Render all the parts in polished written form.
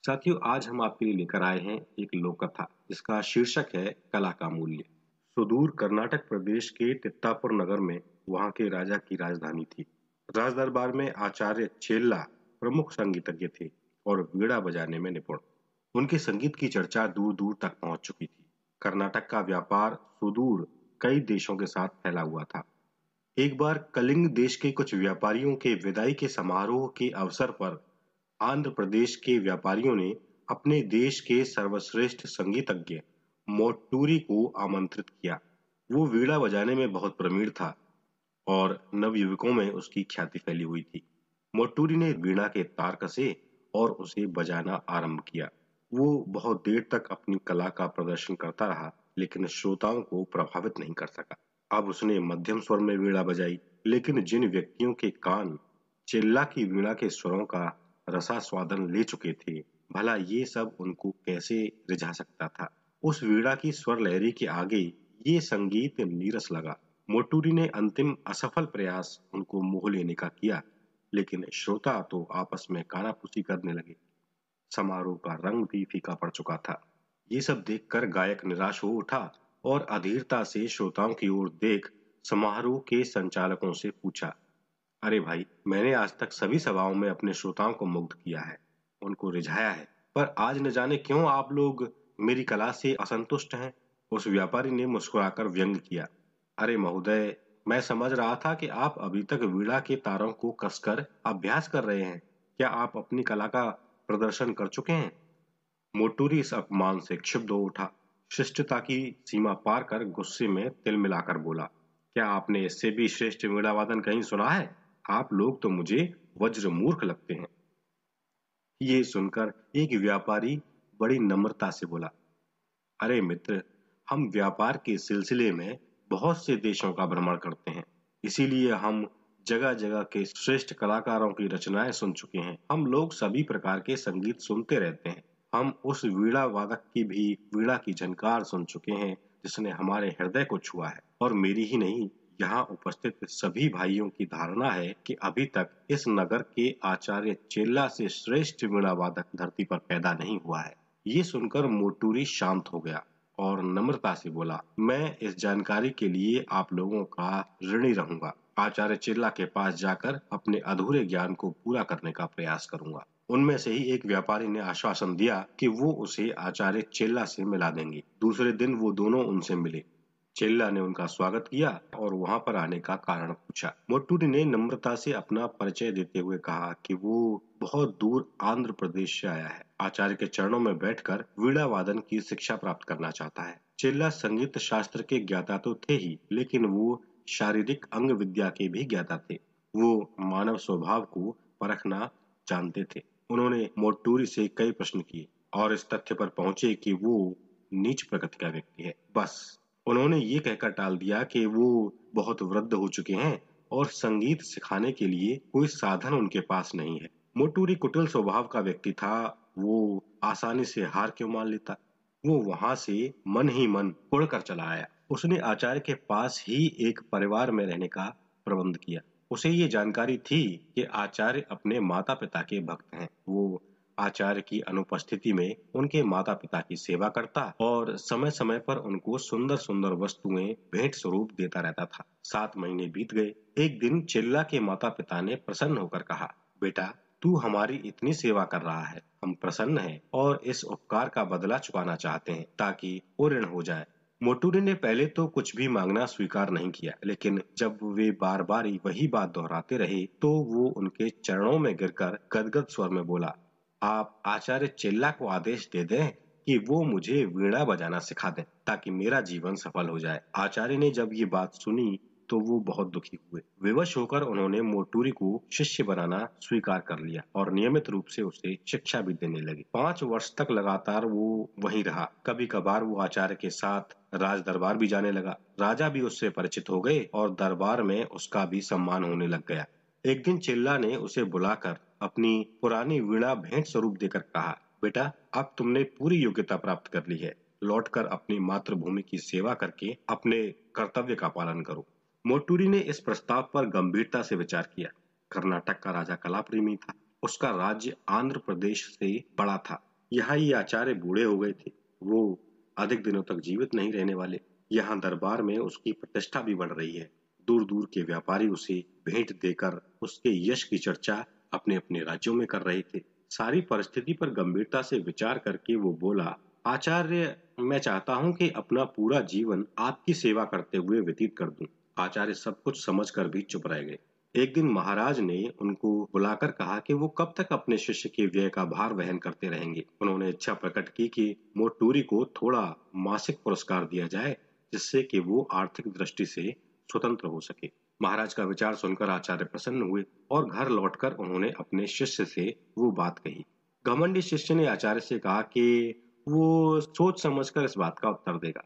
साथियों, आज हम आपके लिए लेकर आए हैं एक लोक कथा जिसका शीर्षक है कला का मूल्य। सुदूर कर्नाटक प्रदेश के तित्तापुर नगर में वहां के राजा की राजधानी थी। राज दरबार में आचार्य चेल्ला प्रमुख संगीतज्ञ थे और वीणा बजाने में निपुण। उनके संगीत की चर्चा दूर दूर तक पहुंच चुकी थी। कर्नाटक का व्यापार सुदूर कई देशों के साथ फैला हुआ था। एक बार कलिंग देश के कुछ व्यापारियों के विदाई के समारोह के अवसर पर आंध्र प्रदेश के व्यापारियों ने अपने देश के सर्वश्रेष्ठ संगीतज्ञ मोट्टूरी को आमंत्रित किया। वो वीणा बजाने में बहुत प्रवीण था और नवयुवकों में उसकी ख्याति फैली हुई थी। मोट्टूरी ने वीणा के तार कसे और उसे बजाना आरंभ किया। वो बहुत देर तक अपनी कला का प्रदर्शन करता रहा, लेकिन श्रोताओं को प्रभावित नहीं कर सका। अब उसने मध्यम स्वर में वीणा बजाई, लेकिन जिन व्यक्तियों के कान चिल्ला की वीणा के स्वरों का रसास्वादन ले चुके थे, भला ये सब उनको कैसे रिझा सकता था। उस वीणा की स्वर लहरी के आगे ये संगीत नीरस लगा। मोटूरी ने अंतिम असफल प्रयास उनको मोह लेने का किया, लेकिन श्रोता तो आपस में कानाफूसी करने लगे। समारोह का रंग भी फीका पड़ चुका था। ये सब देखकर गायक निराश हो उठा और अधीरता से श्रोताओं की ओर देख समारोह के संचालकों से पूछा, अरे भाई, मैंने आज तक सभी सभाओं में अपने श्रोताओं को मुग्ध किया है, उनको रिझाया है, पर आज न जाने क्यों आप लोग मेरी कला से असंतुष्ट हैं। उस व्यापारी ने मुस्कुराकर व्यंग किया, अरे महोदय, मैं समझ रहा था कि आप अभी तक वीणा के तारों को कसकर अभ्यास कर रहे हैं। क्या आप अपनी कला का प्रदर्शन कर चुके हैं? मोटूरी इस अपमान से क्षुब्ध हो उठा। शिष्टता की सीमा पार कर गुस्से में तिल मिलाकर बोला, क्या आपने इससे भी श्रेष्ठ वीणा वादन कहीं सुना है? आप लोग तो मुझे वज्र मूर्ख लगते हैं। ये सुनकर एक व्यापारी बड़ी नम्रता से बोला, अरे मित्र, हम व्यापार के सिलसिले में बहुत से देशों का भ्रमण करते हैं, इसीलिए हम जगह जगह के श्रेष्ठ कलाकारों की रचनाएं सुन चुके हैं। हम लोग सभी प्रकार के संगीत सुनते रहते हैं। हम उस वीणा वादक की भी वीणा की झनकार सुन चुके हैं जिसने हमारे हृदय को छुआ है। और मेरी ही नहीं, यहाँ उपस्थित सभी भाइयों की धारणा है कि अभी तक इस नगर के आचार्य चेल्ला से श्रेष्ठ वीणा वादक धरती पर पैदा नहीं हुआ है। ये सुनकर मोटूरी शांत हो गया और नम्रता से बोला, मैं इस जानकारी के लिए आप लोगों का ऋणी रहूंगा। आचार्य चिल्ला के पास जाकर अपने अधूरे ज्ञान को पूरा करने का प्रयास करूंगा। उनमें से ही एक व्यापारी ने आश्वासन दिया कि वो उसे आचार्य चेल्ला से मिला देंगे। दूसरे दिन वो दोनों उनसे मिले। चेल्ला ने उनका स्वागत किया और वहां पर आने का कारण पूछा। मोटूरी ने नम्रता से अपना परिचय देते हुए कहा कि वो बहुत दूर आंध्र प्रदेश से आया है। आचार्य के चरणों में बैठकर वीणा वादन की शिक्षा प्राप्त करना चाहता है। चेल्ला संगीत शास्त्र के ज्ञाता तो थे ही, लेकिन वो शारीरिक अंग विद्या के भी ज्ञाता थे। वो मानव स्वभाव को परखना जानते थे। उन्होंने मोटूरी से कई प्रश्न किए और इस तथ्य पर पहुंचे कि वो नीच प्रकृति का व्यक्ति है। बस उन्होंने ये कहकर टाल दिया कि वो बहुत वृद्ध हो चुके हैं और संगीत सिखाने के लिए कोई साधन उनके पास नहीं है। मोटूरी कुटिल स्वभाव का व्यक्ति था। वो आसानी से हार क्यों मान लेता। वो वहां से मन ही मन उड़कर चला आया। उसने आचार्य के पास ही एक परिवार में रहने का प्रबंध किया। उसे ये जानकारी थी कि आचार्य अपने माता पिता के भक्त हैं। वो आचार्य की अनुपस्थिति में उनके माता पिता की सेवा करता और समय समय पर उनको सुंदर सुंदर वस्तुएं भेंट स्वरूप देता रहता था। 7 महीने बीत गए। एक दिन चिल्ला के माता पिता ने प्रसन्न होकर कहा, बेटा, तू हमारी इतनी सेवा कर रहा है, हम प्रसन्न हैं और इस उपकार का बदला चुकाना चाहते हैं ताकि वो ऋण हो जाए। मोटूरी ने पहले तो कुछ भी मांगना स्वीकार नहीं किया, लेकिन जब वे बार बार वही बात दोहराते रहे तो वो उनके चरणों में गिरकर गदगद स्वर में बोला, आप आचार्य चिल्ला को आदेश दे दें कि वो मुझे वीणा बजाना सिखा दें ताकि मेरा जीवन सफल हो जाए। आचार्य ने जब ये बात सुनी तो वो बहुत दुखी हुए। विवश होकर उन्होंने मोटूरी को शिष्य बनाना स्वीकार कर लिया और नियमित रूप से उसे शिक्षा भी देने लगे। 5 वर्ष तक लगातार वो वहीं रहा। कभी कभार वो आचार्य के साथ राज दरबार भी जाने लगा। राजा भी उससे परिचित हो गए और दरबार में उसका भी सम्मान होने लग गया। एक दिन चिल्ला ने उसे बुलाकर अपनी पुरानी वीणा भेंट स्वरूप देकर कहा, बेटा, अब तुमने पूरी योग्यता प्राप्त कर ली है। लौटकर अपनी मातृभूमि की सेवा करके अपने कर्तव्य का पालन करो। मोटूरी ने इस प्रस्ताव पर गंभीरता से विचार किया। कर्नाटक का राजा कला प्रेमी था। उसका राज्य आंध्र प्रदेश से बड़ा था। यहाँ ये आचार्य बूढ़े हो गए थे, वो अधिक दिनों तक जीवित नहीं रहने वाले। यहाँ दरबार में उसकी प्रतिष्ठा भी बढ़ रही है। दूर दूर के व्यापारी उसे भेंट देकर उसके यश की चर्चा अपने अपने राज्यों में कर रहे थे। सारी परिस्थिति पर गंभीरता से विचार करके वो बोला, आचार्य, मैं चाहता हूँ कि अपना पूरा जीवन आपकी सेवा करते हुए व्यतीत कर दूं। आचार्य सब कुछ समझकर भी चुप रह गए। एक दिन महाराज ने उनको बुलाकर कहा कि वो कब तक अपने शिष्य के व्यय का भार वहन करते रहेंगे। उन्होंने इच्छा प्रकट की कि मोटूरी को थोड़ा मासिक पुरस्कार दिया जाए, जिससे कि वो आर्थिक दृष्टि से स्वतंत्र हो सके। महाराज का विचार सुनकर आचार्य प्रसन्न हुए और घर लौटकर उन्होंने अपने शिष्य से वो बात कही। घमंडी शिष्य ने आचार्य से कहा कि वो सोच समझकर इस बात का उत्तर देगा।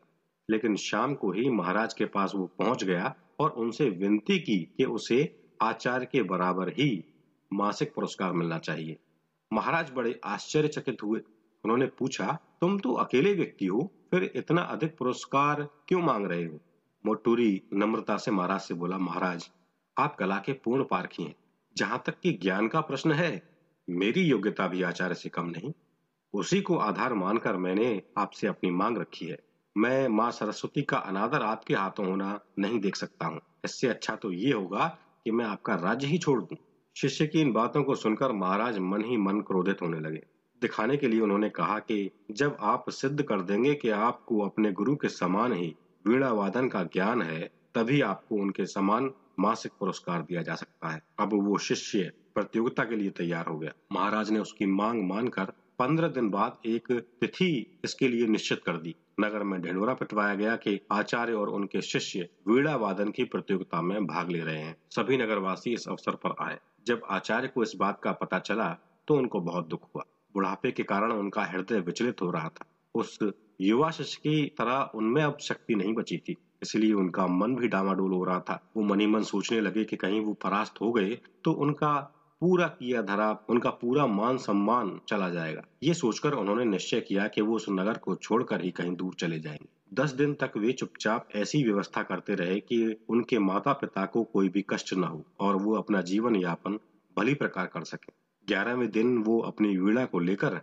लेकिन शाम को ही महाराज के पास वो पहुंच गया और उनसे विनती की कि उसे आचार्य के बराबर ही मासिक पुरस्कार मिलना चाहिए। महाराज बड़े आश्चर्यचकित हुए। उन्होंने पूछा, तुम तो अकेले व्यक्ति हो, फिर इतना अधिक पुरस्कार क्यों मांग रहे हो? मोटूरी नम्रता से महाराज से बोला, महाराज, आप कला के पूर्ण पारखी हैं। जहां तक कि ज्ञान का प्रश्न है, मेरी योग्यता भी आचार्य से कम नहीं। उसी को आधार मानकर मैंने आपसे अपनी मांग रखी है। मैं माँ सरस्वती का अनादर आपके हाथों होना नहीं देख सकता हूँ। इससे अच्छा तो ये होगा कि मैं आपका राज्य ही छोड़ दूं। शिष्य की इन बातों को सुनकर महाराज मन ही मन क्रोधित होने लगे। दिखाने के लिए उन्होंने कहा कि जब आप सिद्ध कर देंगे कि आपको अपने गुरु के समान ही वीणा वादन का ज्ञान है, तभी आपको उनके समान मासिक पुरस्कार दिया जा सकता है। अब वो शिष्य प्रतियोगिता के लिए तैयार हो गया। महाराज ने उसकी मांग मानकर 15 दिन बाद एक तिथि इसके लिए निश्चित कर दी। नगर में ढिंढोरा पिटवाया गया कि आचार्य और उनके शिष्य वीणा वादन की प्रतियोगिता में भाग ले रहे हैं। सभी नगरवासी इस अवसर पर आए। जब आचार्य को इस बात का पता चला तो उनको बहुत दुख हुआ। बुढ़ापे के कारण उनका हृदय विचलित हो रहा था। उस युवा शिष्य की तरह उनमें अब शक्ति नहीं बची थी, इसलिए उनका मन भी डामाडोल हो रहा था। वो मन ही मन सोचने लगे कि कहीं वो परास्त हो गए तो उनका पूरा किया धरा, उनका पूरा मान सम्मान चला जाएगा। ये सोचकर उन्होंने निश्चय किया कि वो उस नगर को छोड़कर ही कहीं दूर चले जाएंगे। 10 दिन तक वे चुपचाप ऐसी व्यवस्था करते रहे कि उनके माता पिता को कोई भी कष्ट न हो और वो अपना जीवन यापन भली प्रकार कर सके। 11वें दिन वो अपनी वीणा को लेकर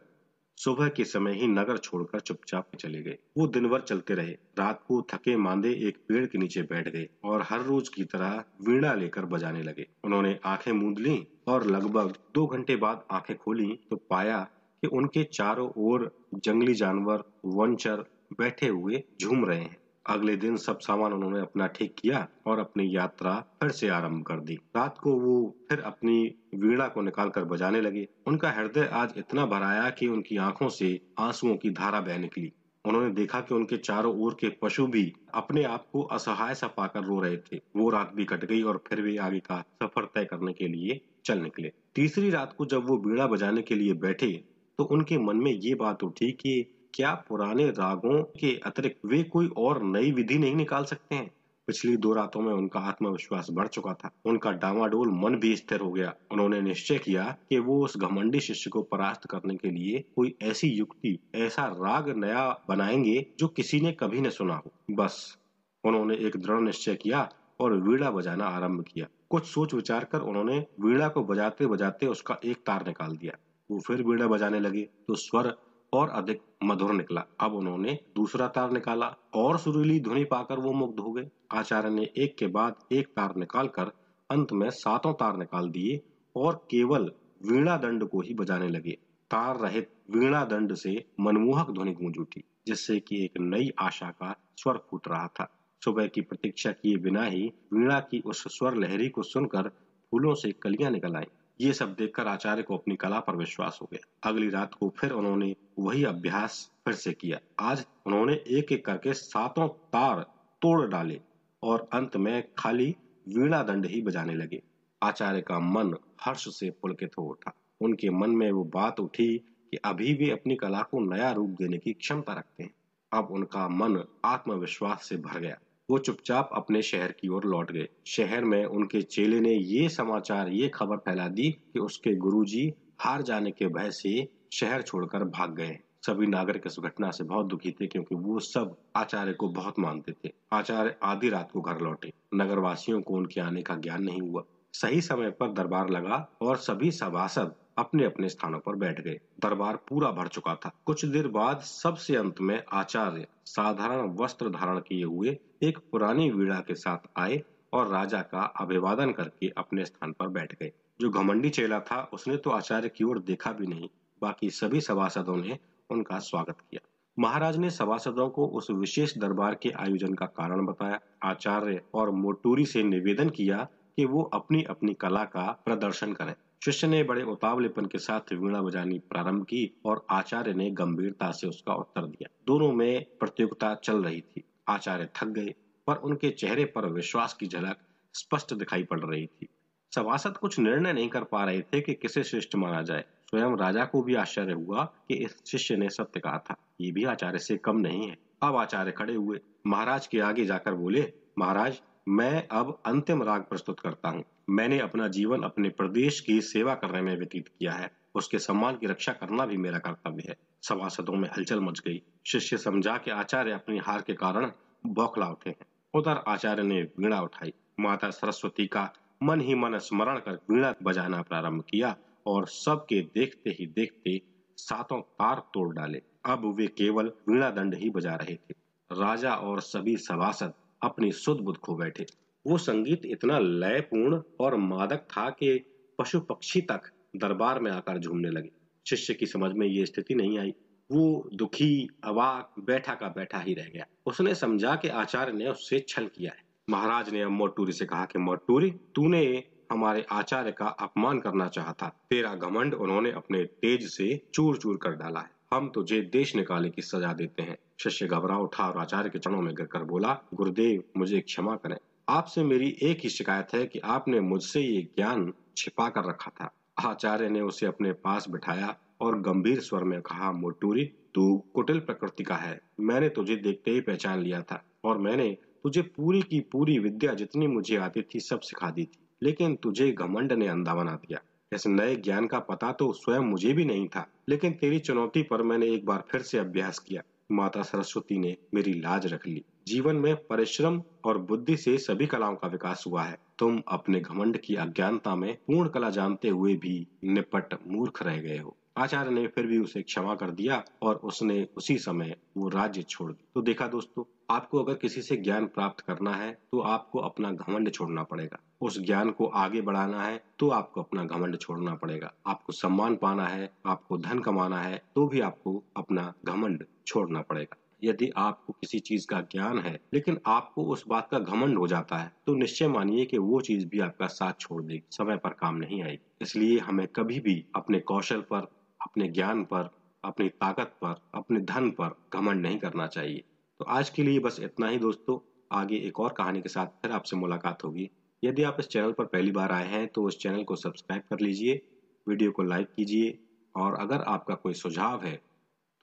सुबह के समय ही नगर छोड़कर चुपचाप चले गए। वो दिन भर चलते रहे। रात को थके मांदे एक पेड़ के नीचे बैठ गए और हर रोज की तरह वीणा लेकर बजाने लगे। उन्होंने आंखें मूंद लीं और लगभग 2 घंटे बाद आंखें खोली तो पाया कि उनके चारों ओर जंगली जानवर, वनचर बैठे हुए झूम रहे हैं। अगले दिन सब सामान उन्होंने अपना ठीक किया और अपनी यात्रा फिर से आरंभ कर दी। रात को वो फिर अपनी वीणा को निकालकर बजाने लगे। उनका हृदय आज इतना भर आया कि उनकी आंखों से आंसुओं की धारा बह निकली। उन्होंने देखा कि उनके चारों ओर के पशु भी अपने आप को असहाय सा पाकर रो रहे थे। वो रात भी कट गई और फिर वे आगे का सफर तय करने के लिए चल निकले। तीसरी रात को जब वो वीणा बजाने के लिए बैठे तो उनके मन में ये बात उठी कि क्या पुराने रागों के अतिरिक्त वे कोई और नई विधि नहीं निकाल सकते हैं? पिछली 2 रातों में उनका आत्मविश्वास बढ़ चुका था। उनका डामाडोल मन भी स्थिर हो गया। उन्होंने निश्चय किया कि वो उस घमंडी शिष्य को परास्त करने के लिए कोई ऐसी युक्ति, ऐसा राग नया बनाएंगे जो किसी ने कभी न सुना हो। बस उन्होंने एक दृढ़ निश्चय किया और वीणा बजाना आरंभ किया। कुछ सोच विचार कर उन्होंने वीणा को बजाते बजाते उसका एक तार निकाल दिया। वो फिर वीणा बजाने लगे तो स्वर और अधिक मधुर निकला। अब उन्होंने दूसरा तार निकाला और सुरीली ध्वनि पाकर वो मुग्ध हो गए। आचार्य ने एक के बाद एक तार निकालकर अंत में 7 तार निकाल दिए और केवल वीणा दंड को ही बजाने लगे। तार रहित वीणा दंड से मनमोहक ध्वनि गूंज उठी, जिससे कि एक नई आशा का स्वर फूट रहा था। सुबह की प्रतीक्षा किए बिना ही वीणा की उस स्वर लहरी को सुनकर फूलों से कलियां निकल आईं। ये सब देखकर आचार्य को अपनी कला पर विश्वास हो गया। अगली रात को फिर उन्होंने वही अभ्यास फिर से किया। आज उन्होंने एक एक करके 7 तार तोड़ डाले और अंत में खाली वीणा दंड ही बजाने लगे। आचार्य का मन हर्ष से पुलकित हो उठा। उनके मन में वो बात उठी कि अभी भी अपनी कला को नया रूप देने की क्षमता रखते हैं। अब उनका मन आत्मविश्वास से भर गया। वो चुपचाप अपने शहर की ओर लौट गए। शहर में उनके चेले ने ये खबर फैला दी कि उसके गुरुजी हार जाने के भय से शहर छोड़कर भाग गए। सभी नागरिक इस घटना से बहुत दुखी थे, क्योंकि वो सब आचार्य को बहुत मानते थे। आचार्य आधी रात को घर लौटे। नगरवासियों को उनके आने का ज्ञान नहीं हुआ। सही समय पर दरबार लगा और सभी सभासद अपने अपने स्थानों पर बैठ गए। दरबार पूरा भर चुका था। कुछ देर बाद सबसे अंत में आचार्य साधारण वस्त्र धारण किए हुए एक पुरानी वीणा के साथ आए और राजा का अभिवादन करके अपने स्थान पर बैठ गए। जो घमंडी चेला था उसने तो आचार्य की ओर देखा भी नहीं। बाकी सभी सभासदों ने उनका स्वागत किया। महाराज ने सभासदों को उस विशेष दरबार के आयोजन का कारण बताया। आचार्य और मोटूरी से निवेदन किया कि वो अपनी अपनी कला का प्रदर्शन करें। शिष्य ने बड़े उतावलेपन के साथ वीणा बजानी प्रारंभ की और आचार्य ने गंभीरता से उसका उत्तर दिया। दोनों में प्रतियोगिता चल रही थी। आचार्य थक गए, पर उनके चेहरे पर विश्वास की झलक स्पष्ट दिखाई पड़ रही थी। सभासद कुछ निर्णय नहीं कर पा रहे थे कि किसे श्रेष्ठ माना जाए। स्वयं राजा को भी आश्चर्य हुआ कि इस शिष्य ने सत्य कहा था। ये भी आचार्य से कम नहीं है। अब आचार्य खड़े हुए, महाराज के आगे जाकर बोले, महाराज, मैं अब अंतिम राग प्रस्तुत करता हूँ। मैंने अपना जीवन अपने प्रदेश की सेवा करने में व्यतीत किया है। उसके सम्मान की रक्षा करना भी मेरा कर्तव्य है। सभासदों में हलचल मच गई। शिष्य समझा कि आचार्य अपनी हार के कारण बौखला उठे हैं। उधर आचार्य ने वीणा उठाई। माता सरस्वती का मन ही मन स्मरण कर वीणा बजाना प्रारंभ किया और सबके देखते ही देखते सातों तार तोड़ डाले। अब वे केवल वीणा दंड ही बजा रहे थे। राजा और सभी सभासद अपनी सुध बुध खो बैठे। वो संगीत इतना लयपूर्ण और मादक था कि पशु पक्षी तक दरबार में आकर झूमने लगे। शिष्य की समझ में ये स्थिति नहीं आई। वो दुखी, अवाक, बैठा का बैठा ही रह गया। उसने समझा कि आचार्य ने उससे छल किया है। महाराज ने अब मोटूरी से कहा कि मोटूरी, तूने हमारे आचार्य का अपमान करना चाहा था। तेरा घमंड उन्होंने अपने तेज से चूर चूर कर डाला है। हम तुझे देश निकाले की सजा देते हैं। शिष्य घबरा उठा और आचार्य के चरणों में गिरकर बोला, गुरुदेव, मुझे क्षमा करें। आपसे मेरी एक ही शिकायत है कि आपने मुझसे ये ज्ञान छिपा कर रखा था। आचार्य ने उसे अपने पास बिठाया और गंभीर स्वर में कहा, मोटूरी, तू कुटिल प्रकृति का है। मैंने तुझे देखते ही पहचान लिया था और मैंने तुझे पूरी की पूरी विद्या जितनी मुझे आती थी सब सिखा दी थी। लेकिन तुझे घमंड ने अंधा बना दिया। इस नए ज्ञान का पता तो स्वयं मुझे भी नहीं था, लेकिन तेरी चुनौती पर मैंने एक बार फिर से अभ्यास किया। माता सरस्वती ने मेरी लाज रख ली। जीवन में परिश्रम और बुद्धि से सभी कलाओं का विकास हुआ है। तुम अपने घमंड की अज्ञानता में पूर्ण कला जानते हुए भी निपट मूर्ख रह गए हो। आचार्य ने फिर भी उसे क्षमा कर दिया और उसने उसी समय वो राज्य छोड़ दिया। तो देखा दोस्तों, आपको अगर किसी से ज्ञान प्राप्त करना है तो आपको अपना घमंड छोड़ना पड़ेगा। उस ज्ञान को आगे बढ़ाना है तो आपको अपना घमंड छोड़ना पड़ेगा। आपको सम्मान पाना है, आपको धन कमाना है तो भी आपको अपना घमंड छोड़ना पड़ेगा। यदि आपको किसी चीज का ज्ञान है लेकिन आपको उस बात का घमंड हो जाता है तो निश्चय मानिए कि वो चीज भी आपका साथ छोड़ देगी, समय पर काम नहीं आएगी। इसलिए हमें कभी भी अपने कौशल पर, अपने ज्ञान पर, अपनी ताकत पर, अपने धन पर घमंड नहीं करना चाहिए। तो आज के लिए बस इतना ही दोस्तों। आगे एक और कहानी के साथ फिर आपसे मुलाकात होगी। यदि आप इस चैनल पर पहली बार आए हैं तो इस चैनल को सब्सक्राइब कर लीजिए, वीडियो को लाइक कीजिए और अगर आपका कोई सुझाव है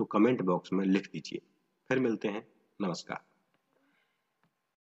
तो कमेंट बॉक्स में लिख दीजिए। फिर मिलते हैं। नमस्कार।